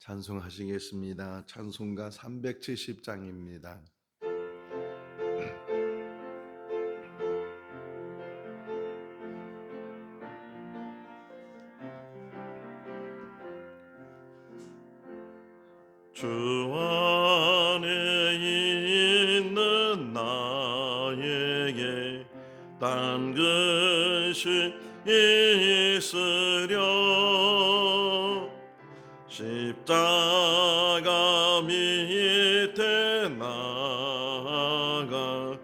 찬송하시겠습니다. 찬송가 370장입니다. 주 안에 있는 나에게 딴 것이 있으려 십자가 밑에 나가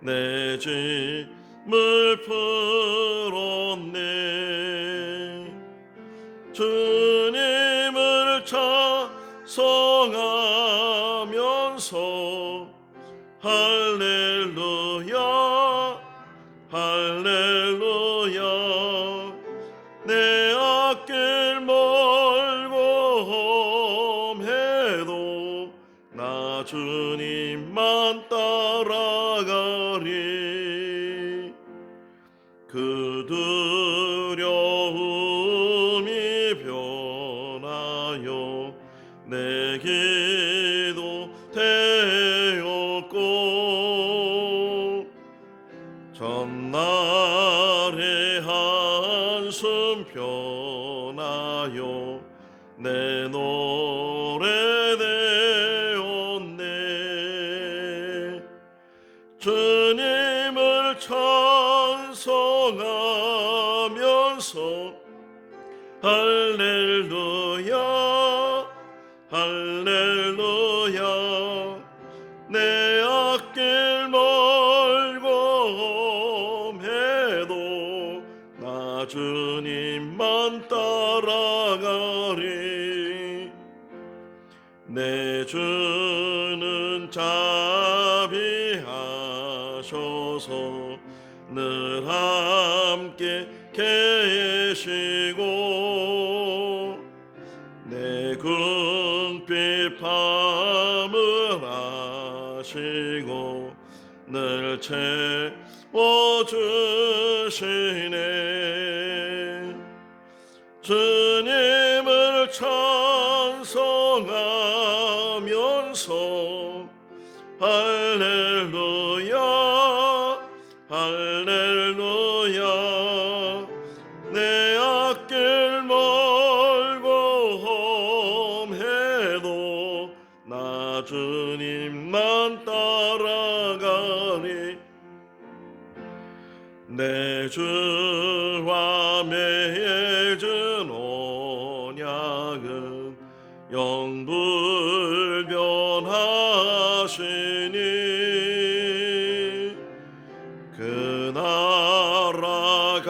내 짐을 풀었네. 주님을 찬송하면서 할렐루야 할렐루야 내 앞길 멀고 험해도 나 주님만 따라가리. 그 두려움이 변하여 내 기도 되었고 전날의 한숨 변하여 내 노래 되었네. 주님을 찬송하면서 할렐루야 할렐루야 내 앞길 멀고 험해도 나 주님만 따라가리. 내 주는 자비하셔서 늘 함께 계시고 내 궁핍 밤을 아시고 늘 채워주시네. 주님을 찬송하면서 할렐루야 할렐루야 내 앞길 멀고 험해도 나 주님만 따라가리. 내 주와 맺은 언약은 영불변하시니 그 나라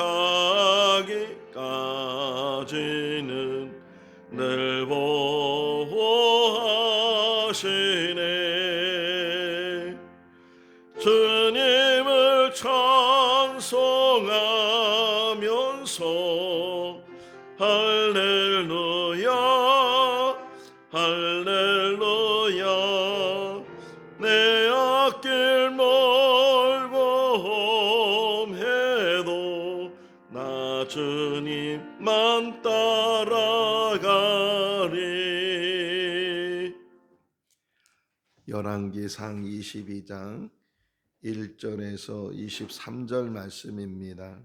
가기까지는 늘 보호하시네. 주님을 찬송하면서 할렐루야 할렐루야 내 앞길 멀고 험해도 나 주님만 따라가리. 열왕기상 22장 1절에서 23절 말씀입니다.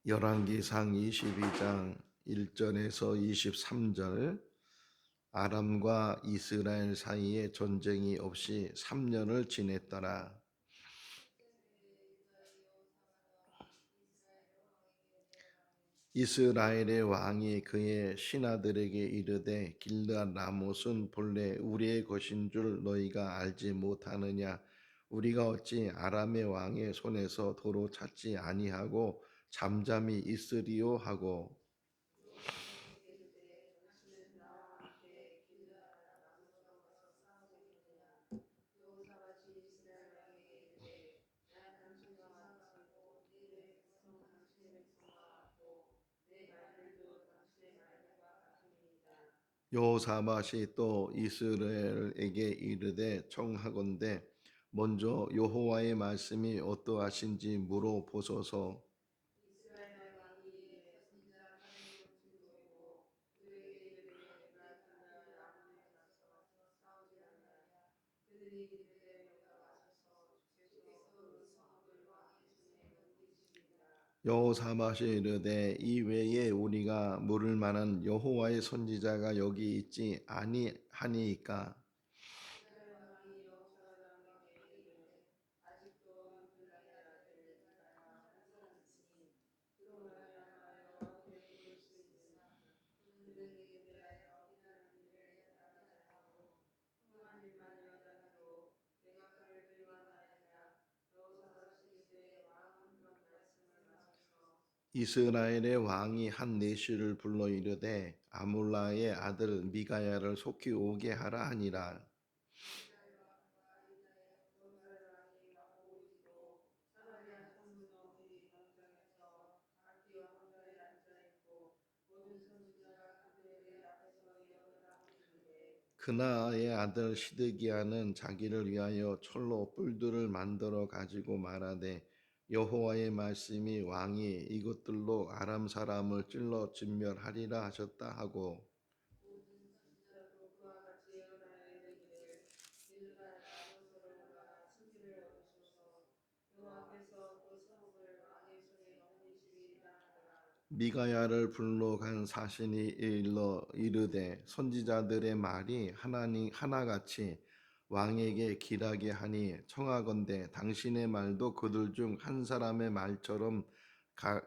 열왕기상 22장 1절에서 23절. 아람과 이스라엘 사이에 전쟁이 없이 3년을 지냈더라. 이스라엘의 왕이 그의 신하들에게 이르되 길르앗 라못은 본래 우리의 것인 줄 너희가 알지 못하느냐. 우리가 어찌 아람의 왕의 손에서 도로 찾지 아니하고 잠잠히 있으리요 하고 여호사밧이 또 이스라엘에게 이르되 청하건대 먼저 여호와의 말씀이 어떠하신지 물어보소서. 여호사밧이 이르되 이 외에 우리가 물을 만한 여호와의 선지자가 여기 있지 아니하니이까. 이스라엘의 왕이 한 내시를 불러 이르되 아몰라의 아들 미가야를 속히 오게 하라 하니라. 그나아의 아들 시드기야는 자기를 위하여 철로 뿔들을 만들어 가지고 말하되 여호와의 말씀이 왕이 이것들로 아람 사람을 찔러 진멸하리라 하셨다 하고. 미가야를 불러간 사신이 일러 이르되 선지자들의 말이 하나같이 왕에게 길하게 하니 청하건대 당신의 말도 그들 중 한 사람의 말처럼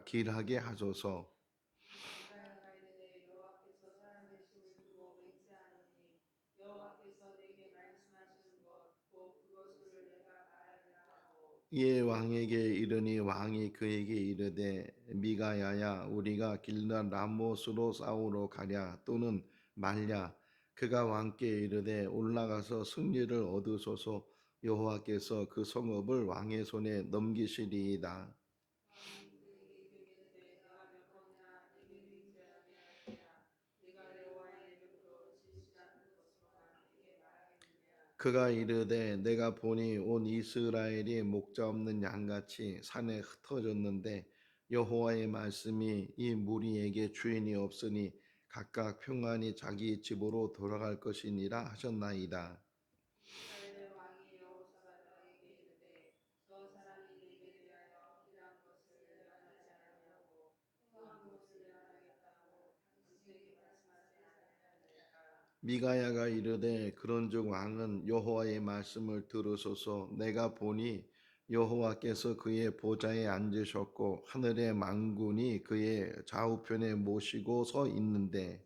길하게 하소서. 이에 왕에게 이르니 왕이 그에게 이르되 미가야야 우리가 길앗 라못으로 싸우러 가랴 또는 말랴. 그가 왕께 이르되 올라가서 승리를 얻으소서. 여호와께서 그 성읍을 왕의 손에 넘기시리이다. 그가 이르되 내가 보니 온 이스라엘이 목자 없는 양같이 산에 흩어졌는데 여호와의 말씀이 이 무리에게 주인이 없으니 각각 평안히 자기 집으로 돌아갈 것이니라 하셨나이다. 미가야가 이르되 그런즉 왕은 여호와의 말씀을 들으소서. 내가 보니 여호와께서 그의 보좌에 앉으셨고 하늘의 만군이 그의 좌우편에 모시고 서 있는데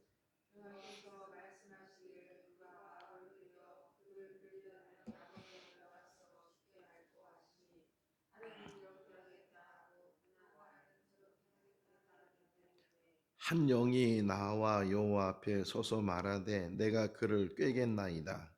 한 영이 나와 여호와 앞에 서서 말하되 내가 그를 꾀겠나이다.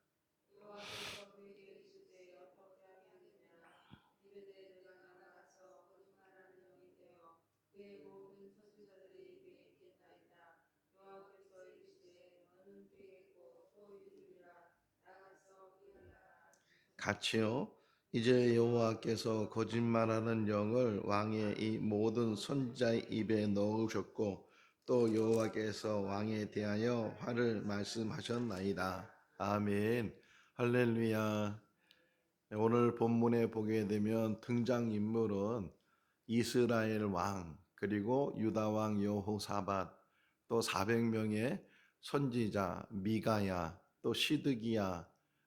같이요. 이제 여호와께서 거짓말하는 영을 왕의 이 모든 선지자의 입에 넣으셨고 또 여호와께서 왕에 대하여 화를 말씀하셨나이다. 아멘. 할렐루야. 오늘 본문에 보게 되면 등장인물은 이스라엘 왕 그리고 유다 왕 여호사밧 또 400명의 선지자 미가야 또 시드기야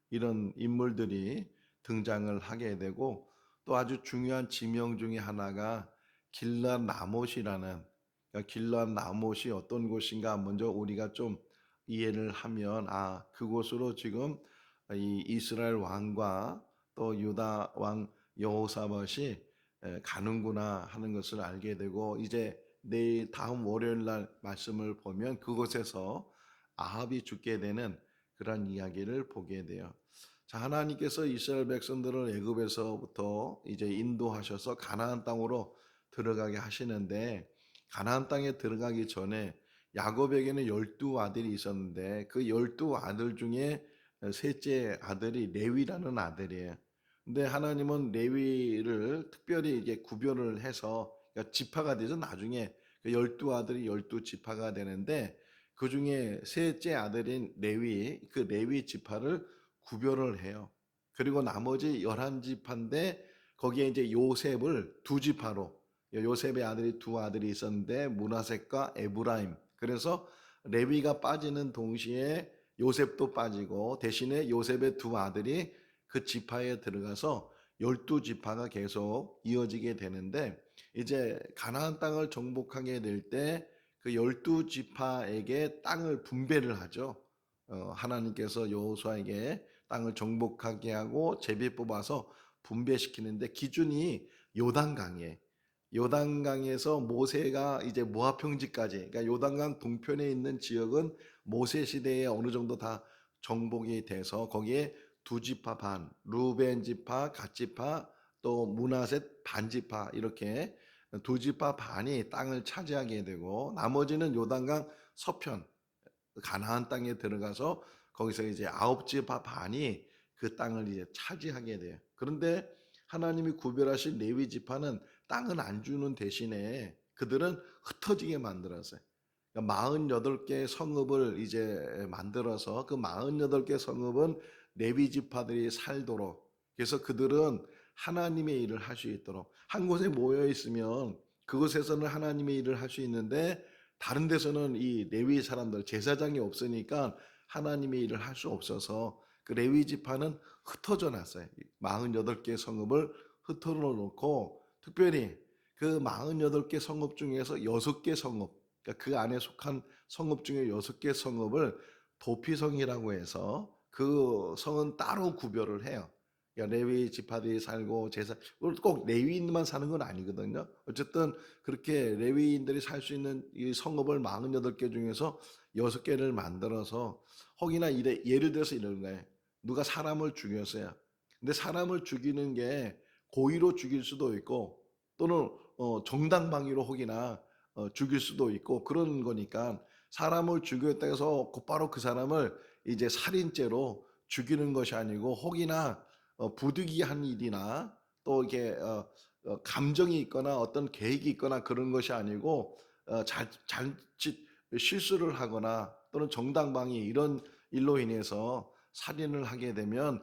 이런 인물들이 등장을 하게 되고 또 아주 중요한 지명 중에 하나가 길앗 라못이라는 길앗 라못이 어떤 곳인가 먼저 우리가 좀 이해를 하면 그곳으로 지금 이 이스라엘 왕과 또 유다 왕 여호사밧이 가는구나 하는 것을 알게 되고 이제 내일 다음 월요일 날 말씀을 보면 그곳에서 아합이 죽게 되는 그런 이야기를 보게 돼요. 자, 하나님께서 이스라엘 백성들을 애굽에서부터 이제 인도하셔서 가나안 땅으로 들어가게 하시는데 가나안 땅에 들어가기 전에 야곱에게는 12 아들이 있었는데 그 12 아들 중에 셋째 아들이 레위라는 아들이에요. 근데 하나님은 레위를 특별히 이제 구별을 해서 그러니까 지파가 돼서 나중에 그 12 아들이 12지파가 되는데 그 중에 셋째 아들인 레위 그 레위 지파를 구별을 해요. 그리고 나머지 11지파인데 거기에 이제 요셉을 두 지파로, 요셉의 아들이 두 아들이 있었는데 므낫세과 에브라임. 그래서 레위가 빠지는 동시에 요셉도 빠지고 대신에 요셉의 두 아들이 그 지파에 들어가서 12지파가 계속 이어지게 되는데, 이제 가나안 땅을 정복하게 될 때 그 12지파에게 땅을 분배를 하죠. 하나님께서 여호수아에게 땅을 정복하게 하고 제비 뽑아서 분배시키는데 기준이 요단강에, 요단강에서 모세가 이제 모압 평지까지, 그러니까 요단강 동편에 있는 지역은 모세 시대에 어느 정도 다 정복이 돼서 거기에 두 지파 반, 루벤 지파, 갓 지파, 또 므낫셋 반 지파, 이렇게 두 지파 반이 땅을 차지하게 되고 나머지는 요단강 서편 가나안 땅에 들어가서 거기서 이제 아홉 지파 반이 그 땅을 이제 차지하게 돼요. 그런데 하나님이 구별하신 레위 지파는 땅을 안 주는 대신에 그들은 흩어지게 만들었어요. 그러니까 48개 성읍을 이제 만들어서 그 48개 성읍은 레위 지파들이 살도록, 그래서 그들은 하나님의 일을 할 수 있도록, 한 곳에 모여 있으면 그곳에서는 하나님의 일을 할 수 있는데 다른 데서는 이 레위 사람들 제사장이 없으니까 하나님의 일을 할 수 없어서 그 레위 지파는 흩어져 놨어요. 48개 성읍을 흩어져 놓고 특별히 그 48개 성읍 중에서 6개 성읍, 그러니까 그 안에 속한 성읍 중에 6개 성읍을 도피성이라고 해서 그 성은 따로 구별을 해요. 그러니까 레위 지파들이 살고 제사, 꼭 레위인만 사는 건 아니거든요. 어쨌든 그렇게 레위인들이 살 수 있는 이 성읍을 48개 중에서 6개를 만들어서, 혹이나 예를 들어서 이런 거예요. 누가 사람을 죽였어요. 근데 사람을 죽이는 게 고의로 죽일 수도 있고 또는 정당방위로 혹이나 죽일 수도 있고 그런 거니까, 사람을 죽였다 해서 곧바로 그 사람을 이제 살인죄로 죽이는 것이 아니고 혹이나 부득이한 일이나 또 이게 감정이 있거나 어떤 계획이 있거나 그런 것이 아니고 자칫 실수를 하거나 또는 정당방위 이런 일로 인해서 살인을 하게 되면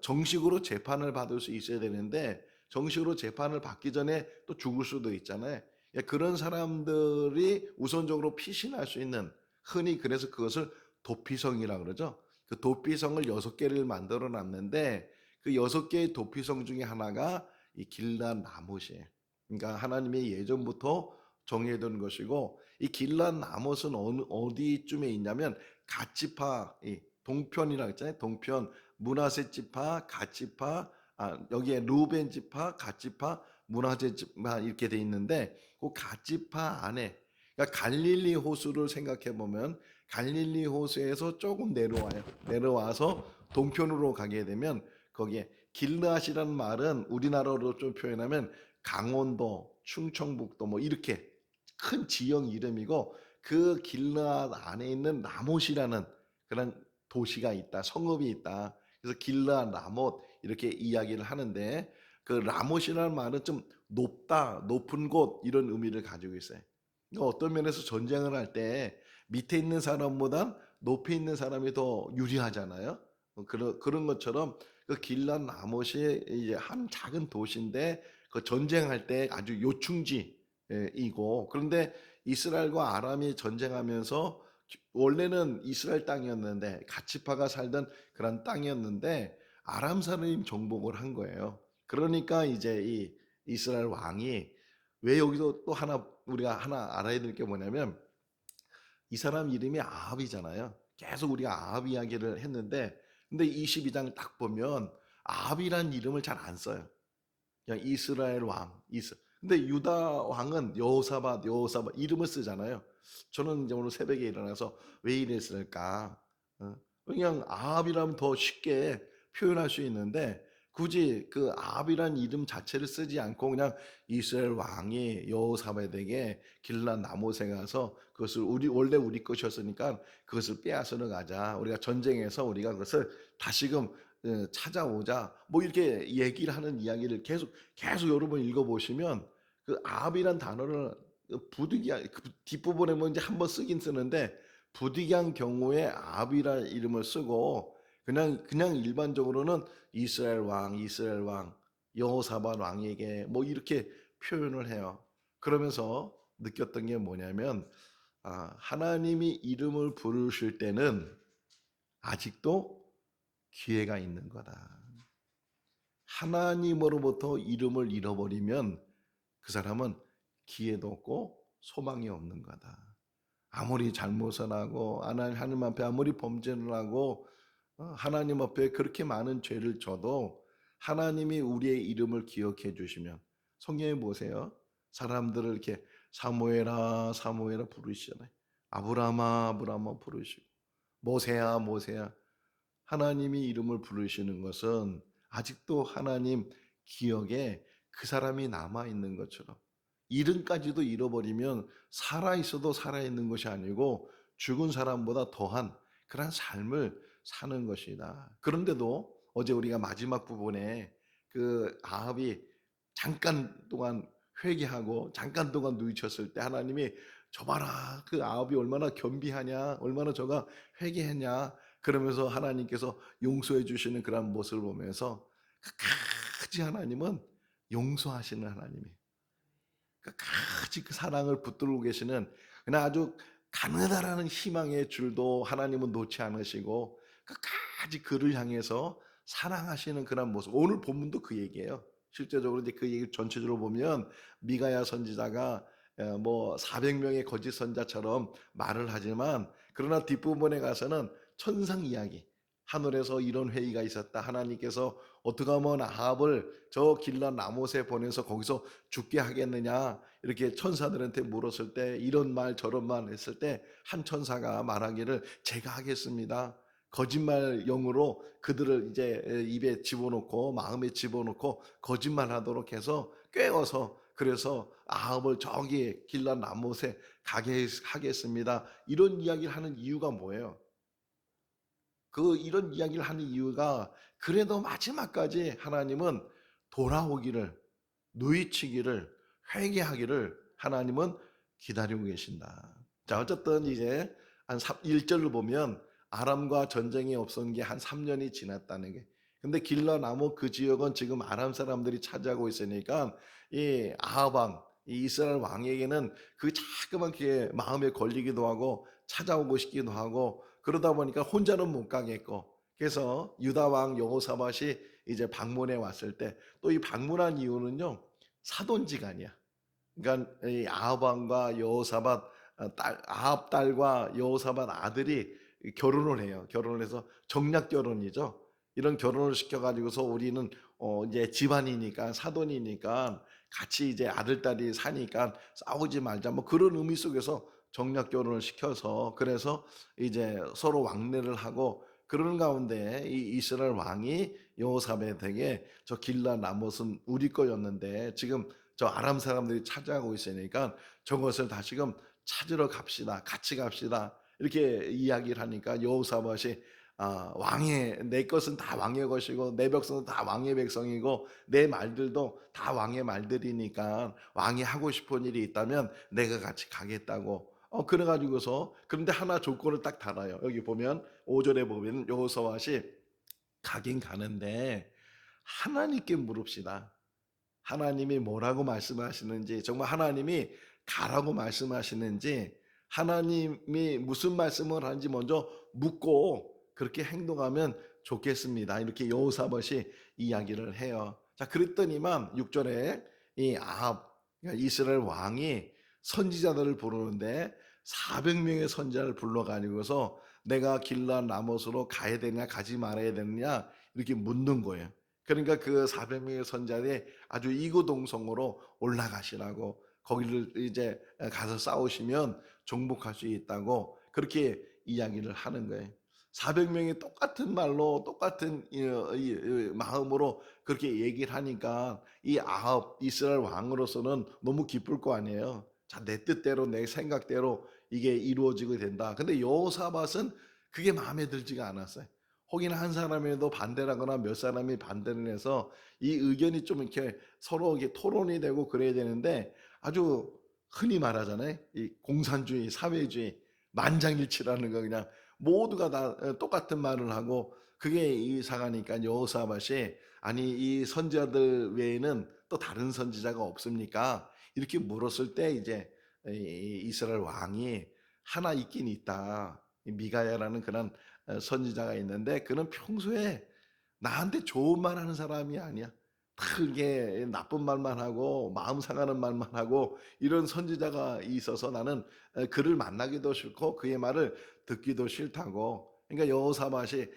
정식으로 재판을 받을 수 있어야 되는데 정식으로 재판을 받기 전에 또 죽을 수도 있잖아요. 예, 그런 사람들이 우선적으로 피신할 수 있는, 흔히 그래서 그것을 도피성이라고 그러죠. 그 도피성을 6개를 만들어 놨는데 그 6개의 도피성 중에 하나가 이 길앗 라못이에요. 그러니까 하나님의 예전부터 정해둔 것이고, 이 길앗 라못은 어디쯤에 있냐면 갓지파, 이 동편이라고 했잖아요. 동편, 므낫세 지파, 갓 지파, 여기에 루벤 지파, 갓 지파, 므낫세 지파 이렇게 돼 있는데 그 갓 지파 안에, 그러니까 갈릴리 호수를 생각해 보면 갈릴리 호수에서 조금 내려와요. 내려와서 동편으로 가게 되면 거기에 길르앗이라는 말은 우리나라로 좀 표현하면 강원도, 충청북도 뭐 이렇게 큰 지역 이름이고, 그 길르앗 안에 있는 라못이라는 그런 도시가 있다, 성읍이 있다. 그래서 길르앗 라못 이렇게 이야기를 하는데, 그 라못이라는 말은 좀 높다, 높은 곳 이런 의미를 가지고 있어요. 그러니까 어떤 면에서 전쟁을 할 때 밑에 있는 사람보다 높이 있는 사람이 더 유리하잖아요. 그런 것처럼 그 길란 라못이 이제 한 작은 도시인데 그 전쟁할 때 아주 요충지이고, 그런데 이스라엘과 아람이 전쟁하면서 원래는 이스라엘 땅이었는데 가치파가 살던 그런 땅이었는데 아람 사람이 정복을 한 거예요. 그러니까 이제 이 이스라엘 왕이, 왜 여기서 또 하나 우리가 하나 알아야 될 게 뭐냐면 이 사람 이름이 아합이잖아요. 계속 우리가 아합 이야기를 했는데 근데 22장 딱 보면 아합이란 이름을 잘 안 써요. 그냥 이스라엘 왕. 근데 유다 왕은 여호사밧, 여호사밧 이름을 쓰잖아요. 저는 이제 오늘 새벽에 일어나서 왜 이랬을까? 그냥 아합이라면 더 쉽게 표현할 수 있는데 굳이 그 아합이란 이름 자체를 쓰지 않고 그냥 이스라엘 왕이 여호사밧에게 길랏 나못에 가서 그것을 원래 우리 것이었으니까 그것을 빼앗으러 가자. 우리가 전쟁에서 우리가 그것을 다시금 찾아오자. 뭐 이렇게 얘기를 하는 이야기를 계속 여러분 읽어보시면 그 아합이란 단어를 부득이한 그 뒷부분에 뭐 이제 한번 쓰긴 쓰는데 부득이한 경우에 아합이라는 이름을 쓰고 그냥 일반적으로는 이스라엘 왕, 여호사밧 왕에게 뭐 이렇게 표현을 해요. 그러면서 느꼈던 게 뭐냐면 하나님이 이름을 부르실 때는 아직도 기회가 있는 거다. 하나님으로부터 이름을 잃어버리면 그 사람은 기회도 없고 소망이 없는 거다. 아무리 잘못을 하고 하나님 앞에 아무리 범죄를 하고 하나님 앞에 그렇게 많은 죄를 져도 하나님이 우리의 이름을 기억해 주시면 성경에 보세요. 사람들을 이렇게 사무엘아 사무엘아 부르시잖아요. 아브라함아 아브라함아 부르시고 모세야 모세야 하나님이 이름을 부르시는 것은 아직도 하나님 기억에 그 사람이 남아 있는 것처럼 이름까지도 잃어버리면 살아 있어도 살아 있는 것이 아니고 죽은 사람보다 더한 그런 삶을 사는 것이다. 그런데도 어제 우리가 마지막 부분에 그 아합이 잠깐 동안 회개하고 잠깐 동안 누이쳤을 때 하나님이 저 봐라 그 아합이 얼마나 겸비하냐 얼마나 저가 회개했냐 그러면서 하나님께서 용서해 주시는 그런 모습을 보면서 끝까지 하나님은 용서하시는 하나님이에요. 끝까지 그 사랑을 붙들고 계시는 그냥 아주 가느다라는 희망의 줄도 하나님은 놓지 않으시고 끝까지 그를 향해서 사랑하시는 그런 모습. 오늘 본문도 그 얘기예요. 실제적으로 이제 그 얘기 전체적으로 보면 미가야 선지자가 뭐 400명의 거짓 선자처럼 말을 하지만 그러나 뒷부분에 가서는 천상 이야기. 하늘에서 이런 회의가 있었다. 하나님께서 어떻게 하면 아합을 저 길란 라못에 보내서 거기서 죽게 하겠느냐 이렇게 천사들한테 물었을 때 이런 말 저런 말 했을 때 한 천사가 말하기를 제가 하겠습니다. 거짓말 영으로 그들을 이제 입에 집어넣고 마음에 집어넣고 거짓말하도록 해서 꿰어서 그래서 아합을 저기 길란 라못에 가게 하겠습니다. 이런 이야기를 하는 이유가 뭐예요? 이런 이야기를 하는 이유가 그래도 마지막까지 하나님은 돌아오기를 누이치기를 회개하기를 하나님은 기다리고 계신다. 자, 어쨌든 이제 한 1절을 보면 아람과 전쟁이 없었던 게 한 3년이 지났다는 게. 근데 길라나무 그 지역은 지금 아람 사람들이 차지하고 있으니까 이 아합 왕, 이 이스라엘 왕에게는 그 자꾸만 게 마음에 걸리기도 하고 찾아오고 싶기도 하고 그러다 보니까 혼자는 못 가겠고 그래서 유다 왕 여호사밧이 이제 방문해 왔을 때 또 이 방문한 이유는요 사돈지간이야. 그러니까 이 아합 왕과 여호사밧 아합 딸과 여호사밧 아들이 결혼을 해요. 결혼을 해서 정략 결혼이죠. 이런 결혼을 시켜 가지고서 우리는 이제 집안이니까 사돈이니까 같이 이제 아들 딸이 사니까 싸우지 말자 뭐 그런 의미 속에서 정략 결혼을 시켜서 그래서 이제 서로 왕래를 하고 그러는 가운데 이 이스라엘 왕이 여호사밧에게 저 길라 라못은 우리 거였는데 지금 저 아람 사람들이 차지하고 있으니까 저것을 다시금 찾으러 갑시다. 같이 갑시다. 이렇게 이야기를 하니까 여호사밧이 왕의 내 것은 다 왕의 것이고 내 백성은 다 왕의 백성이고 내 말들도 다 왕의 말들이니까 왕이 하고 싶은 일이 있다면 내가 같이 가겠다고 그래 가지고서 그런데 하나 조건을 딱 달아요. 여기 보면 5절에 보면 여호사밧이 가긴 가는데 하나님께 물읍시다. 하나님이 뭐라고 말씀하시는지 정말 하나님이 가라고 말씀하시는지 하나님이 무슨 말씀을 하는지 먼저 묻고 그렇게 행동하면 좋겠습니다. 이렇게 여호사밧이 이야기를 해요. 자 그랬더니만 6절에 이 아합 그러니까 이스라엘 왕이 선지자들을 부르는데 400명의 선지자를 불러가지고서 내가 길란 라못으로 가야 되냐 가지 말아야 되느냐 이렇게 묻는 거예요. 그러니까 그 400명의 선지자들이 아주 이구동성으로 올라가시라고 거기를 이제 가서 싸우시면 정복할 수 있다고 그렇게 이야기를 하는 거예요. 400명이 똑같은 말로 똑같은 마음으로 그렇게 얘기를 하니까 이 아합 이스라엘 왕으로서는 너무 기쁠 거 아니에요. 자, 내 뜻대로 내 생각대로 이게 이루어지게 된다. 근데 여호사밧은 그게 마음에 들지가 않았어요. 혹여나 한 사람이라도 반대를 하거나 몇 사람이 반대를 해서 이 의견이 좀 이렇게 서로 이게 토론이 되고 그래야 되는데 아주 흔히 말하잖아요. 이 공산주의, 사회주의, 만장일치라는 거 그냥 모두가 다 똑같은 말을 하고 그게 이상하니까 여호사밧이 아니 이 선지자들 외에는 또 다른 선지자가 없습니까? 이렇게 물었을 때 이제 이스라엘 왕이 하나 있긴 있다. 미가야라는 그런 선지자가 있는데 그는 평소에 나한테 좋은 말 하는 사람이 아니야. 다 이게 나쁜 말만 하고 마음 상하는 말만 하고 이런 선지자가 있어서 나는 그를 만나기도 싫고 그의 말을 듣기도 싫다고. 그러니까 여호사밧이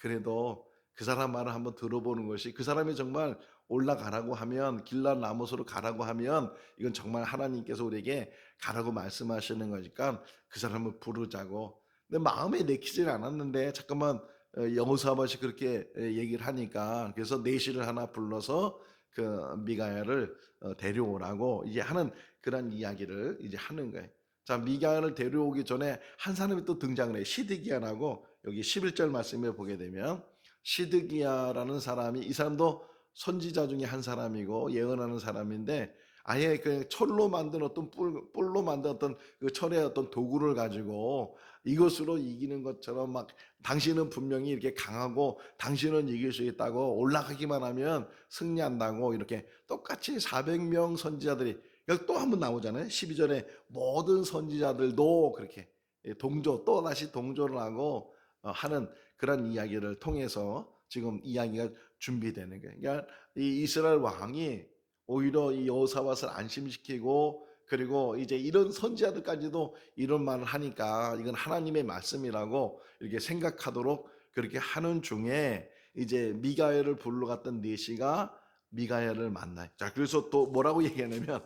그래도 그 사람 말을 한번 들어보는 것이 그 사람이 정말 올라가라고 하면 길랄 라모스로 가라고 하면 이건 정말 하나님께서 우리에게 가라고 말씀하시는 거니까 그 사람을 부르자고. 근데 마음에 내키질 않았는데 잠깐만 여호사밧이 그렇게 얘기를 하니까 그래서 내시를 하나 불러서 그 미가야를 데려오라고 이제 하는 그런 이야기를 이제 하는 거예요. 자, 미가야를 데려오기 전에 한 사람이 또 등장을 해요. 시드기야라고 여기 11절 말씀에 보게 되면 시드기야라는 사람이 이 사람도 선지자 중에 한 사람이고 예언하는 사람인데 아예 그 철로 만든 어떤 뿔로 만든 어떤 그 철의 어떤 도구를 가지고 이것으로 이기는 것처럼 막 당신은 분명히 이렇게 강하고 당신은 이길 수 있다고 올라가기만 하면 승리한다고 이렇게 똑같이 400명 선지자들이 여기 또 한 번 나오잖아요. 12절에 모든 선지자들도 그렇게 동조 또 다시 동조를 하고 하는 그런 이야기를 통해서 지금 이야기가 준비되는 거예요. 그러니까 이 이스라엘 왕이 오히려 이 여호사밧을 안심시키고 그리고 이제 이런 선지자들까지도 이런 말을 하니까 이건 하나님의 말씀이라고 이렇게 생각하도록 그렇게 하는 중에 이제 미가엘을 불러갔던 네시가 미가엘을 만나요. 자, 그래서 또 뭐라고 얘기하냐면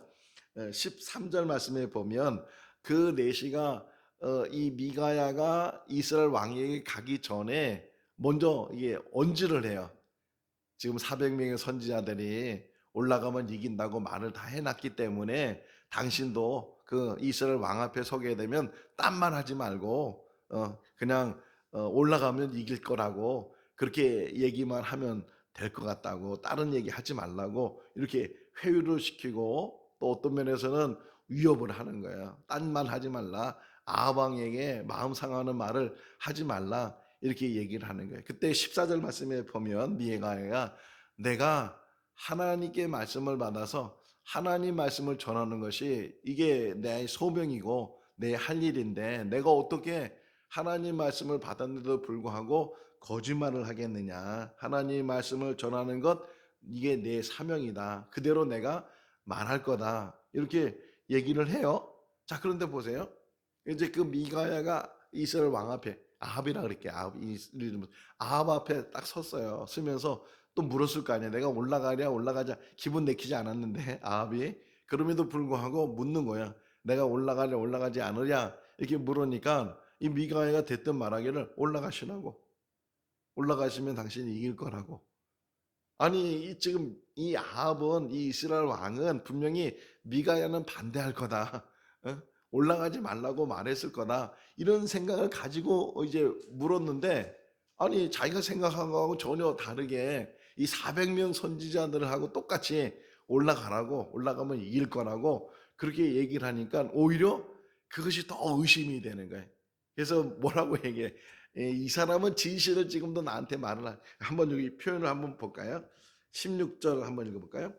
13절 말씀에 보면 그 네시가 이 미가야가 이스라엘 왕에게 가기 전에 먼저 이게 언지를 해요. 지금 400명의 선지자들이 올라가면 이긴다고 말을 다 해놨기 때문에 당신도 그 이스라엘 왕 앞에 서게 되면 딴말 하지 말고 그냥 올라가면 이길 거라고 그렇게 얘기만 하면 될 것 같다고 다른 얘기 하지 말라고 이렇게 회유를 시키고 또 어떤 면에서는 위협을 하는 거예요. 딴 말 하지 말라. 아방에게 마음 상하는 말을 하지 말라. 이렇게 얘기를 하는 거예요. 그때 14절 말씀에 보면 미에가야가 내가 하나님께 말씀을 받아서 하나님 말씀을 전하는 것이 이게 내 소명이고 내 할 일인데 내가 어떻게 하나님 말씀을 받았는데도 불구하고 거짓말을 하겠느냐. 하나님 말씀을 전하는 것 이게 내 사명이다. 그대로 내가 말할 거다. 이렇게 얘기를 해요. 자, 그런데 보세요. 이제 그 미가야가 이스라엘 왕 앞에 아합이라 그럴게. 아합 앞에 딱 섰어요. 서면서 또 물었을 거 아니야. 내가 올라가랴 올라가자 기분 내키지 않았는데 아합이 그럼에도 불구하고 묻는 거야. 내가 올라가랴 올라가지 않으랴 이렇게 물으니까 이 미가야가 됐든 말하기를 올라가시라고. 올라가시면 당신이 이길 거라고. 아니 지금 이 아합은 이 이스라엘 왕은 분명히 미가야는 반대할 거다. 어? 올라가지 말라고 말했을 거다. 이런 생각을 가지고 이제 물었는데 아니 자기가 생각한 거하고 전혀 다르게 이 400명 선지자들하고 똑같이 올라가라고 올라가면 이길 거라고 그렇게 얘기를 하니까 오히려 그것이 더 의심이 되는 거예요. 그래서 뭐라고 얘기해? 이 사람은 진실을 지금도 나한테 말을 한번 여기 표현을 한번 볼까요? 16절 한번 읽어볼까요?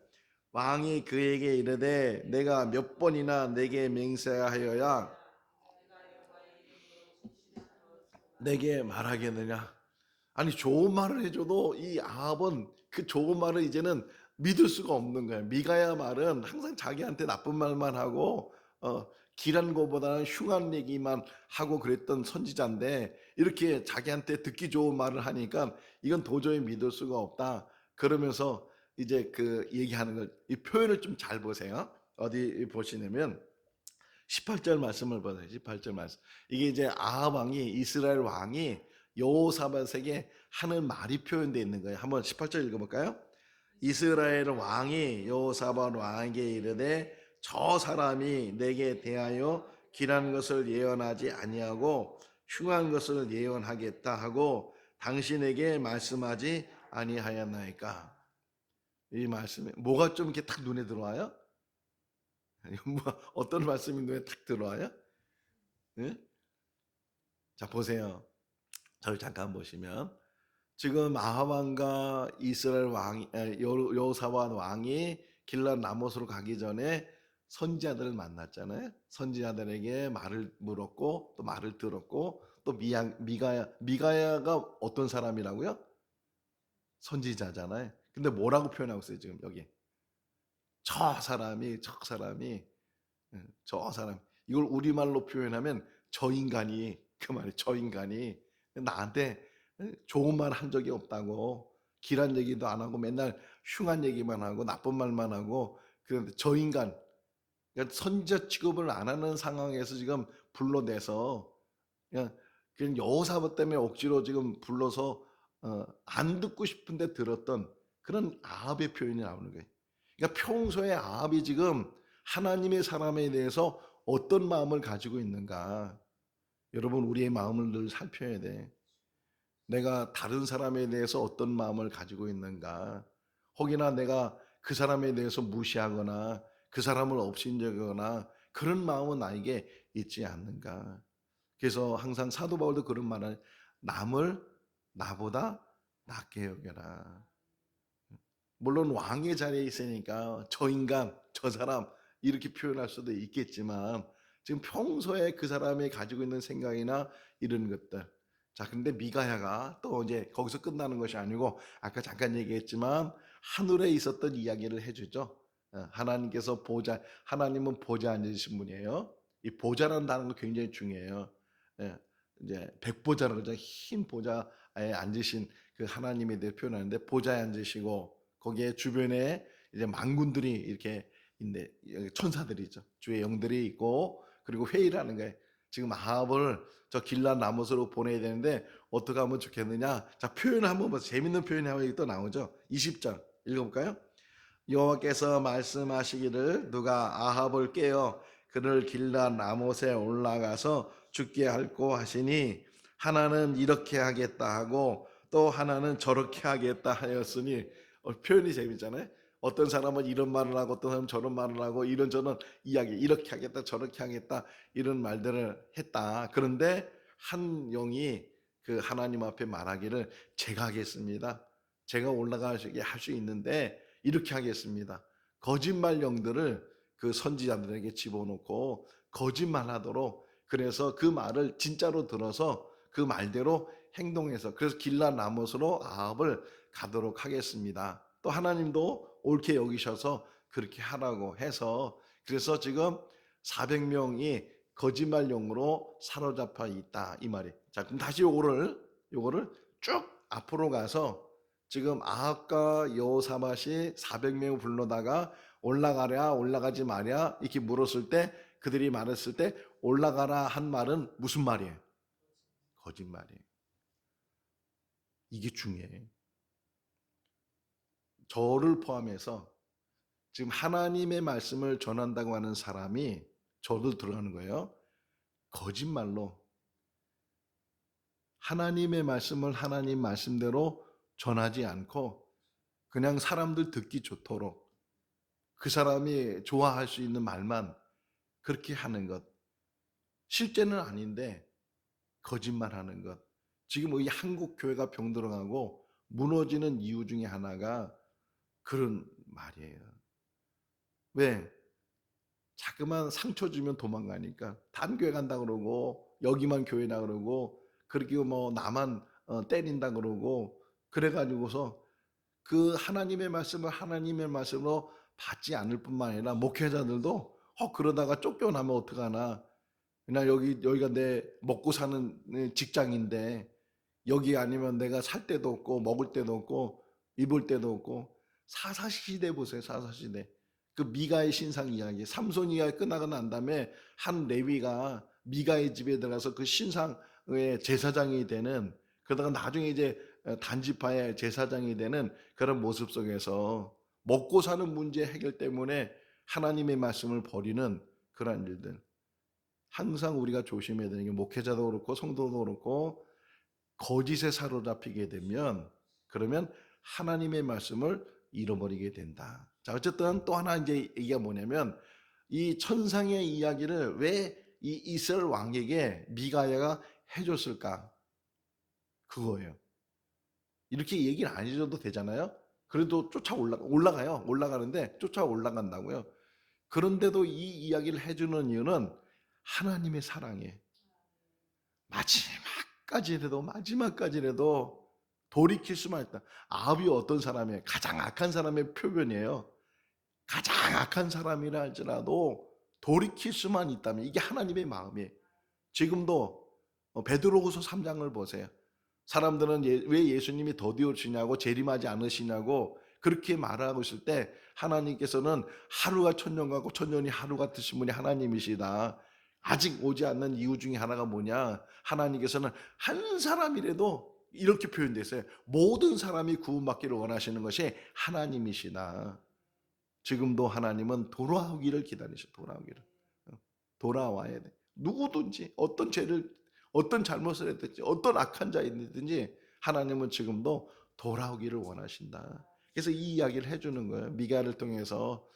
왕이 그에게 이르되 내가 몇 번이나 내게 맹세하여야 내게 말하겠느냐? 아니 좋은 말을 해줘도 이 아합은 그 좋은 말을 이제는 믿을 수가 없는 거예요. 미가야 말은 항상 자기한테 나쁜 말만 하고 길한 것보다는 흉한 얘기만 하고 그랬던 선지자인데 이렇게 자기한테 듣기 좋은 말을 하니까 이건 도저히 믿을 수가 없다. 그러면서 이제 그 얘기하는 걸 이 표현을 좀 잘 보세요. 어디 보시냐면 18절 말씀을 보세요. 18절 말씀. 이게 이제 아합 왕이 이스라엘 왕이 여호사밧에게 하는 말이 표현되어 있는 거예요. 한번 18절 읽어볼까요? 이스라엘 왕이 여호사밧 왕에게 이르되 저 사람이 내게 대하여 길한 것을 예언하지 아니하고 흉한 것을 예언하겠다 하고 당신에게 말씀하지 아니하였나이까. 이 말씀에 뭐가 좀 이렇게 딱 눈에 들어와요? 뭐 어떤 말씀이 눈에 딱 들어와요? 네? 자 보세요. 저를 잠깐 보시면 지금 아합 왕과 이스라엘 왕 여호사밧 왕이 길랏 라못으로 가기 전에 선지자들을 만났잖아요. 선지자들에게 말을 물었고 또 말을 들었고 또 미가야가 어떤 사람이라고요? 선지자잖아요. 근데 뭐라고 표현하고 있어요, 지금 여기? 저 사람이 저 사람. 이걸 우리말로 표현하면 저 인간이 그 말이에요. 저 인간이 나한테 좋은 말 한 적이 없다고. 길한 얘기도 안 하고 맨날 흉한 얘기만 하고 나쁜 말만 하고 그런데 저 인간 그러니까 선지자 취급을 안 하는 상황에서 지금 불러내서 그냥 여호사밧 때문에 억지로 지금 불러서 안 듣고 싶은데 들었던 그런 아합의 표현이 나오는 거예요. 그러니까 평소에 아합이 지금 하나님의 사람에 대해서 어떤 마음을 가지고 있는가. 여러분 우리의 마음을 늘 살펴야 돼. 내가 다른 사람에 대해서 어떤 마음을 가지고 있는가. 혹이나 내가 그 사람에 대해서 무시하거나 그 사람을 업신여기거나 그런 마음은 나에게 있지 않는가. 그래서 항상 사도 바울도 그런 말을 남을 나보다 낫게 여겨라. 물론 왕의 자리에 있으니까 저 인간, 저 사람 이렇게 표현할 수도 있겠지만 지금 평소에 그 사람이 가지고 있는 생각이나 이런 것들. 자, 근데 미가야가 또 이제 거기서 끝나는 것이 아니고 아까 잠깐 얘기했지만 하늘에 있었던 이야기를 해주죠. 하나님께서 하나님은 보좌에 앉으신 분이에요. 이 보좌라는 단어가 굉장히 중요해요. 예, 이제 백보좌라고 그러죠. 흰 보좌에 앉으신 그 하나님에 대해 표현하는데 보좌에 앉으시고 거기에 주변에 이제 만군들이 이렇게 있는데 천사들이죠. 주의 영들이 있고 그리고 회의를 하는 거예요. 지금 아합을 저 길랏 라못으로 보내야 되는데 어떻게 하면 좋겠느냐. 자, 표현을 한번 보세요. 재밌는 표현이 하나 또 나오죠. 20절 읽어볼까요? 여호와께서 말씀하시기를 누가 아합을 깨어 그를 길랏 라못에 올라가서 죽게 할고 하시니 하나는 이렇게 하겠다 하고 또 하나는 저렇게 하겠다 하였으니 표현이 재밌잖아요. 어떤 사람은 이런 말을 하고 어떤 사람은 저런 말을 하고 이런저런 이야기 이렇게 하겠다 저렇게 하겠다 이런 말들을 했다. 그런데 한 영이 그 하나님 앞에 말하기를 제가 하겠습니다. 제가 올라가게 할 수 있는데 이렇게 하겠습니다. 거짓말 영들을 그 선지자들에게 집어넣고 거짓말하도록 그래서 그 말을 진짜로 들어서 그 말대로 행동해서 그래서 길랏 라못으로 아합을 가도록 하겠습니다. 또 하나님도 옳게 여기셔서 그렇게 하라고 해서 그래서 지금 400명이 거짓말용으로 사로잡혀 있다 이 말이. 자, 그럼 다시 요거를 쭉 앞으로 가서 지금 아합과 여호사밧이 400명을 불러다가 올라가랴 올라가지 마랴 이렇게 물었을 때 그들이 말했을 때 올라가라 한 말은 무슨 말이에요? 거짓말이에요. 이게 중요해요. 저를 포함해서 지금 하나님의 말씀을 전한다고 하는 사람이 저도 들어가는 거예요. 거짓말로 하나님의 말씀을 하나님 말씀대로 전하지 않고 그냥 사람들 듣기 좋도록 그 사람이 좋아할 수 있는 말만 그렇게 하는 것. 실제는 아닌데 거짓말하는 것. 지금 이 한국 교회가 병들어가고 무너지는 이유 중에 하나가 그런 말이에요. 왜? 자꾸만 상처 주면 도망가니까 단교회 간다 그러고 여기만 교회나 그러고 그렇게 뭐 나만 때린다 그러고 그래가지고서 그 하나님의 말씀을 하나님의 말씀으로 받지 않을 뿐만 아니라 목회자들도 그러다가 쫓겨나면 어떡하나 그냥 여기가 내 먹고 사는 직장인데 여기 아니면 내가 살 데도 없고 먹을 데도 없고 입을 데도 없고 사사시대 보세요. 사사시대. 그 미가의 신상 이야기. 삼손 이야기 끝나고 난 다음에 한 레위가 미가의 집에 들어가서 그 신상의 제사장이 되는 그러다가 나중에 이제 단지파의 제사장이 되는 그런 모습 속에서 먹고 사는 문제 해결 때문에 하나님의 말씀을 버리는 그러한 일들. 항상 우리가 조심해야 되는 게 목회자도 그렇고 성도도 그렇고 거짓에 사로잡히게 되면 그러면 하나님의 말씀을 잃어버리게 된다. 자, 어쨌든 또 하나 이제 얘기가 뭐냐면 이 천상의 이야기를 왜 이 이스라엘 왕에게 미가야가 해줬을까? 그거예요. 이렇게 얘기를 안 해줘도 되잖아요. 그래도 올라가요. 올라가는데 쫓아 올라간다고요. 그런데도 이 이야기를 해주는 이유는 하나님의 사랑에 마지막까지라도 돌이킬 수만 있다. 아합이 어떤 사람이에요? 가장 악한 사람의 표변이에요. 가장 악한 사람이라 할지라도 돌이킬 수만 있다면 이게 하나님의 마음이에요. 지금도 베드로후서 3장을 보세요. 사람들은 왜 예수님이 더디 오시냐고 재림하지 않으시냐고 그렇게 말하고 있을 때 하나님께서는 하루가 천년 같고 천년이 하루 같으신 분이 하나님이시다. 아직 오지 않는 이유 중에 하나가 뭐냐? 하나님께서는 한 사람이라도 이렇게 표현되어 있어요. 모든 사람이 구원받기를 원하시는 것이 하나님이시다. 지금도 하나님은 돌아오기를 기다리셔. 돌아오기를. 돌아와야 돼. 누구든지 어떤 잘못을 했든지 어떤 악한 자이든지 하나님은 지금도 돌아오기를 원하신다. 그래서 이 이야기를 해주는 거예요. 미가를 통해서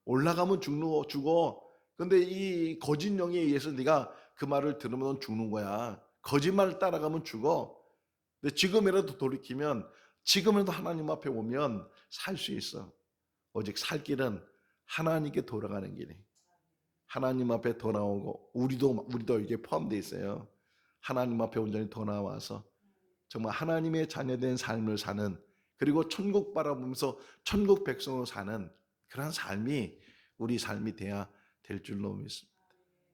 올라가면 죽어. 근데 이 거짓 영에 의해서 네가 그 말을 들으면 넌 죽는 거야. 거짓말을 따라가면 죽어. 근데 지금이라도 돌이키면 지금이라도 하나님 앞에 오면 살 수 있어. 오직 살 길은 하나님께 돌아가는 길이. 하나님 앞에 돌아오고 우리도 이게 포함되어 있어요. 하나님 앞에 온전히 돌아와서 정말 하나님의 자녀된 삶을 사는 그리고 천국 바라보면서 천국 백성으로 사는 그런 삶이 우리 삶이 돼야 될 줄로 믿습니다.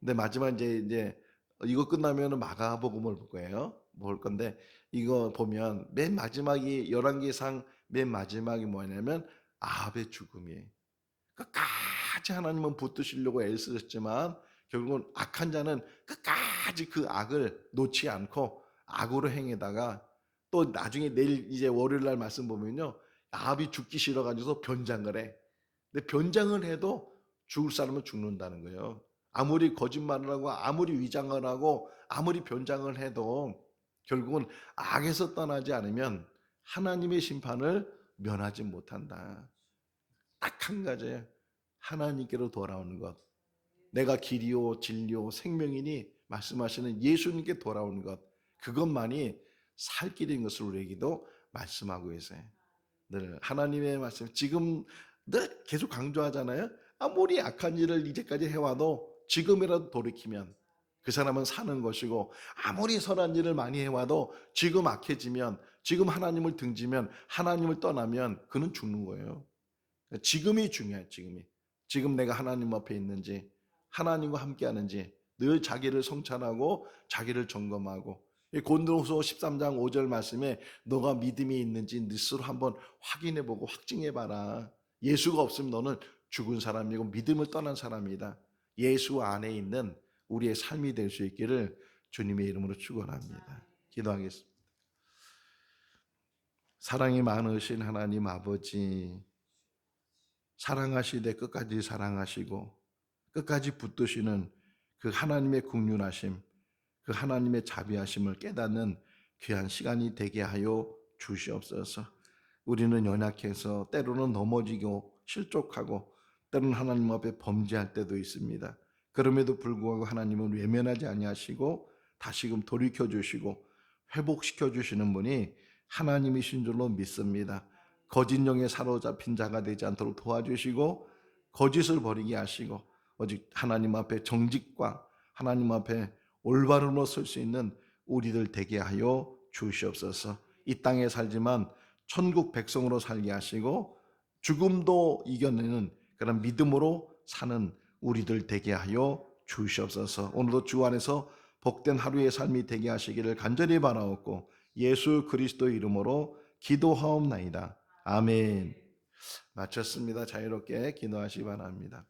근데 마지막 이제 이거 끝나면 마가복음을 볼 거예요. 볼 건데 이거 보면 맨 마지막이 열왕기상 맨 마지막이 뭐냐면 아합의 죽음이에요. 끝까지 하나님은 붙드시려고 애쓰셨지만 결국은 악한 자는 끝까지 그 악을 놓지 않고 악으로 행에다가 또 나중에 내일 이제 월요일 날 말씀 보면요. 아합이 죽기 싫어가지고 변장을 해. 근데 변장을 해도 죽을 사람은 죽는다는 거예요. 아무리 거짓말을 하고 아무리 위장을 하고 아무리 변장을 해도 결국은 악에서 떠나지 않으면 하나님의 심판을 면하지 못한다. 딱 한 가지예요. 하나님께로 돌아오는 것. 내가 길이요 진리요 생명이니 말씀하시는 예수님께 돌아오는 것. 그것만이 살 길인 것을 우리에게도 말씀하고 계세요. 늘 하나님의 말씀 지금 늘 계속 강조하잖아요. 아무리 악한 일을 이제까지 해와도 지금이라도 돌이키면 그 사람은 사는 것이고 아무리 선한 일을 많이 해와도 지금 악해지면 지금 하나님을 등지면 하나님을 떠나면 그는 죽는 거예요. 지금이 중요해. 지금 내가 하나님 앞에 있는지 하나님과 함께 하는지 늘 자기를 성찰하고 자기를 점검하고 고린도후서 13장 5절 말씀에 너가 믿음이 있는지 네 스스로 한번 확인해보고 확증해봐라. 예수가 없으면 너는 죽은 사람이고 믿음을 떠난 사람이다. 예수 안에 있는 우리의 삶이 될 수 있기를 주님의 이름으로 축원합니다. 기도하겠습니다. 사랑이 많으신 하나님 아버지, 사랑하시되 끝까지 사랑하시고 끝까지 붙드시는 그 하나님의 긍휼하심, 그 하나님의 자비하심을 깨닫는 귀한 시간이 되게 하여 주시옵소서. 우리는 연약해서 때로는 넘어지고 실족하고 때로는 하나님 앞에 범죄할 때도 있습니다. 그럼에도 불구하고 하나님은 외면하지 아니하시고 다시금 돌이켜 주시고 회복시켜 주시는 분이 하나님이신 줄로 믿습니다. 거짓 영에 사로잡힌 자가 되지 않도록 도와주시고 거짓을 버리게 하시고 오직 하나님 앞에 정직과 하나님 앞에 올바름으로 설 수 있는 우리들 되게 하여 주시옵소서. 이 땅에 살지만 천국 백성으로 살게 하시고 죽음도 이겨내는 그런 믿음으로 사는 우리들 되게 하여 주시옵소서. 오늘도 주 안에서 복된 하루의 삶이 되게 하시기를 간절히 바라옵고 예수 그리스도 이름으로 기도하옵나이다. 아멘. 마쳤습니다. 자유롭게 기도하시기 바랍니다.